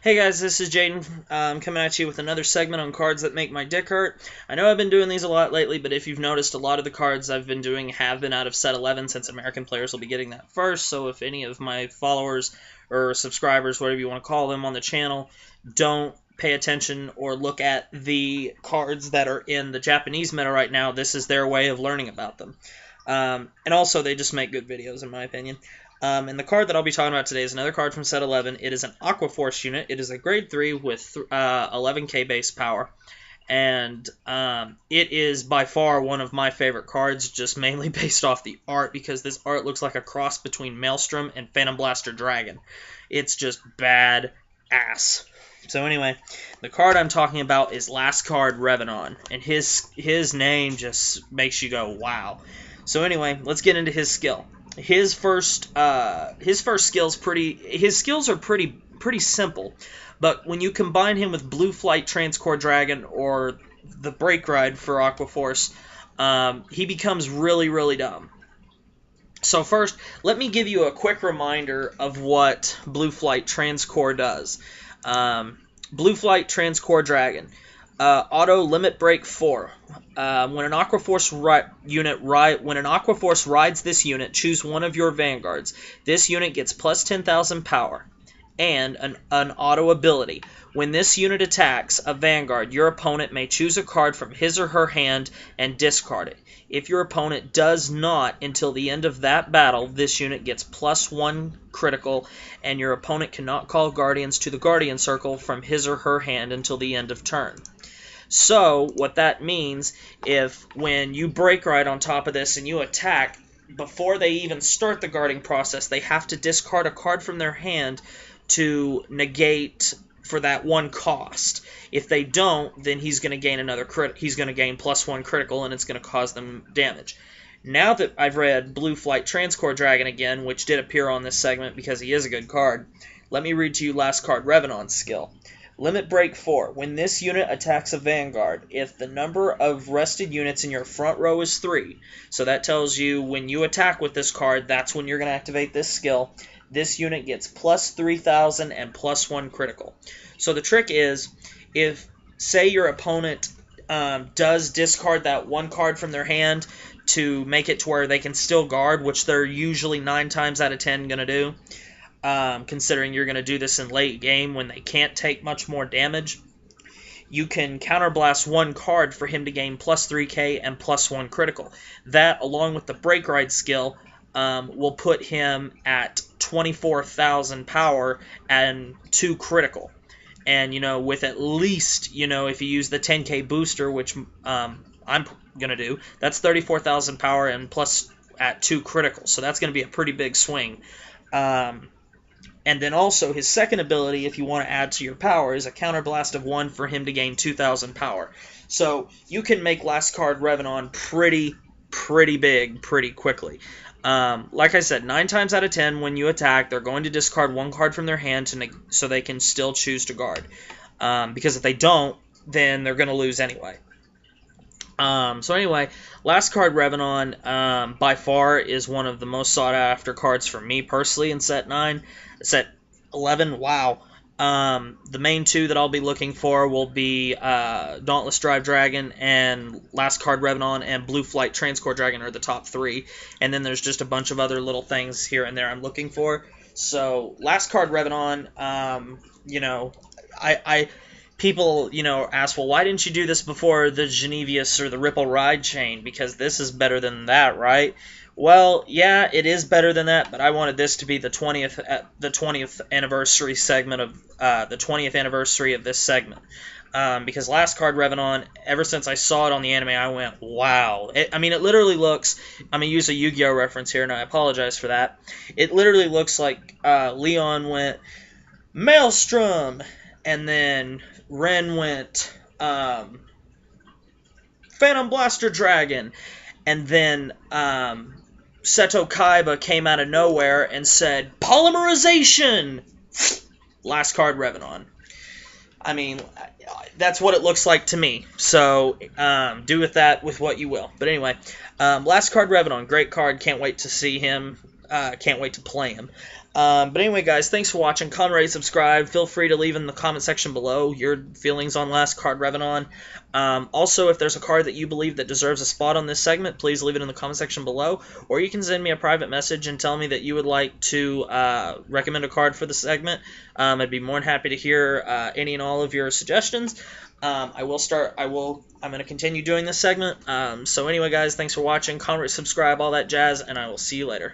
Hey guys, this is Jaden coming at you with another segment on cards that make my dick hurt. I know I've been doing these a lot lately, but if you've noticed, a lot of the cards I've been doing have been out of set 11 since American players will be getting that first. So if any of my followers or subscribers, whatever you want to call them on the channel, don't pay attention or look at the cards that are in the Japanese meta right now, this is their way of learning about them. And also, they just make good videos, in my opinion. And the card that I'll be talking about today is another card from set 11. It is an Aqua Force unit. It is a grade 3 with 11k base power. And it is by far one of my favorite cards, just mainly based off the art, because this art looks like a cross between Maelstrom and Phantom Blaster Dragon. It's just bad ass. So anyway, the card I'm talking about is Last Card Revenon, and his name just makes you go, wow. So anyway, let's get into his skill. His skills are pretty simple, but when you combine him with Blue Flight Transcore Dragon or the Break Ride for Aqua Force, he becomes really dumb. So first, let me give you a quick reminder of what Blue Flight Transcore does. Blue Flight Transcore Dragon. Auto limit break 4. When an Aqua Force rides this unit, choose one of your vanguards. This unit gets plus 10,000 power and an auto ability. When this unit attacks a vanguard, your opponent may choose a card from his or her hand and discard it. If your opponent does not until the end of that battle, this unit gets plus 1 critical, and your opponent cannot call Guardians to the Guardian Circle from his or her hand until the end of turn. So, what that means, when you break right on top of this and you attack, before they even start the guarding process, they have to discard a card from their hand to negate for that one cost. If they don't, then he's going to gain he's going to gain plus 1 critical, and it's going to cause them damage. Now that I've read Blue Flight Transcore Dragon again, which did appear on this segment because he is a good card, let me read to you Last Card Revenon's skill. Limit break 4. When this unit attacks a vanguard, if the number of rested units in your front row is 3, so that tells you when you attack with this card, that's when you're going to activate this skill, this unit gets plus 3,000 and plus 1 critical. So the trick is, if, say, your opponent does discard that one card from their hand to make it to where they can still guard, which they're usually 9 times out of 10 going to do, considering you're going to do this in late game when they can't take much more damage, you can counterblast one card for him to gain plus 3k and plus 1 critical. That, along with the Break Ride skill, will put him at 24,000 power and 2 critical. And, with at least, if you use the 10k booster, which I'm going to do, that's 34,000 power and plus at 2 critical. So that's going to be a pretty big swing. And then also, his second ability, if you want to add to your power, is a counterblast of 1 for him to gain 2,000 power. So you can make Last Card Revenon pretty big pretty quickly. Like I said, 9 times out of 10 when you attack, they're going to discard 1 card from their hand so they can still choose to guard. Because if they don't, then they're going to lose anyway. So anyway, Last Card Revenon by far is one of the most sought after cards for me personally in set 9. Set 11, wow. The main 2 that I'll be looking for will be Dauntless Drive Dragon and Last Card Revenon, and Blue Flight Transcore Dragon are the top 3. And then there's just a bunch of other little things here and there I'm looking for. So Last Card Revenon, people, ask, well, why didn't you do this before the Genevius or the Ripple Ride chain? Because this is better than that, right? Well, yeah, it is better than that, but I wanted this to be the 20th anniversary segment of the 20th anniversary of this segment. Because Last Card Revenon, ever since I saw it on the anime, I went, wow. It literally looks, I'm going to use a Yu-Gi-Oh reference here, and I apologize for that. It literally looks like Leon went, Maelstrom, and then Ren went, Phantom Blaster Dragon, and then Seto Kaiba came out of nowhere and said, Polymerization! Last Card Revenon. That's what it looks like to me. So, do with that with what you will. But anyway, Last Card Revenon, great card. Can't wait to see him. Can't wait to play him. But anyway, guys, thanks for watching. Comment, rate, subscribe. Feel free to leave in the comment section below your feelings on Last Card Revenant. Also, if there's a card that you believe that deserves a spot on this segment, please leave it in the comment section below. Or you can send me a private message and tell me that you would like to recommend a card for the segment. I'd be more than happy to hear any and all of your suggestions. I'm going to continue doing this segment. So anyway, guys, thanks for watching. Comment, rate, subscribe, all that jazz, and I will see you later.